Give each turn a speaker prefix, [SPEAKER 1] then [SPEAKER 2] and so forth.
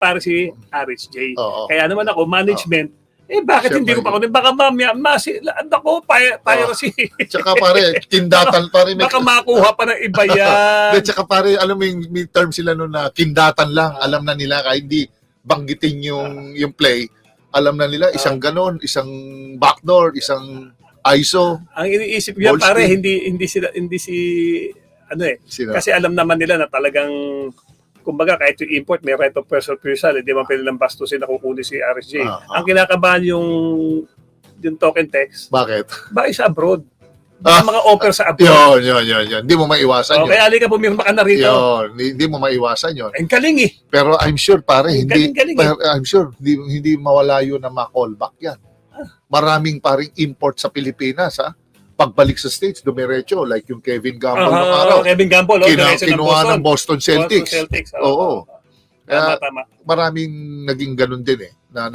[SPEAKER 1] para si RSJ.
[SPEAKER 2] Oo.
[SPEAKER 1] Kaya naman ako, management, bakit hindi ko pa kunin? Baka mamaya, ako, piracy.
[SPEAKER 2] Tsaka pare, kindatan pare.
[SPEAKER 1] Baka makuha pa ng iba yan.
[SPEAKER 2] Tsaka pare, alam mo yung may term sila nun na kindatan lang. Alam na nila kahit hindi banggitin yung play. Alam na nila, isang ganon, isang backdoor, isang ISO.
[SPEAKER 1] Ang iniisip ko yan,
[SPEAKER 2] Ball
[SPEAKER 1] pare,
[SPEAKER 2] spin. Sino?
[SPEAKER 1] Kasi alam naman nila na talagang, kumbaga, kahit yung import, may right of first refusal, hindi man pwede lang bastusin na kukunin si RSJ. Ang kinakabahan yung token text,
[SPEAKER 2] Bakit?
[SPEAKER 1] ba isa abroad? Baka mga offer sa abroad.
[SPEAKER 2] Yun. Hindi mo maiwasan yun.
[SPEAKER 1] Kaya ali ka pumirma ka na rito.
[SPEAKER 2] Yun, hindi mo maiwasan yun.
[SPEAKER 1] Ang galing eh.
[SPEAKER 2] Pero I'm sure pare,
[SPEAKER 1] Galing eh.
[SPEAKER 2] I'm sure hindi mawala yun na ma-callback yan. Maraming paring import sa Pilipinas, ha? Pagbalik sa States, dumiretso, like yung Kevin Gamble ng araw.
[SPEAKER 1] Kevin Gamble,
[SPEAKER 2] Kinuha ng Boston Celtics.
[SPEAKER 1] Celtics.
[SPEAKER 2] Oo.
[SPEAKER 1] Tama.
[SPEAKER 2] Maraming naging ganun din na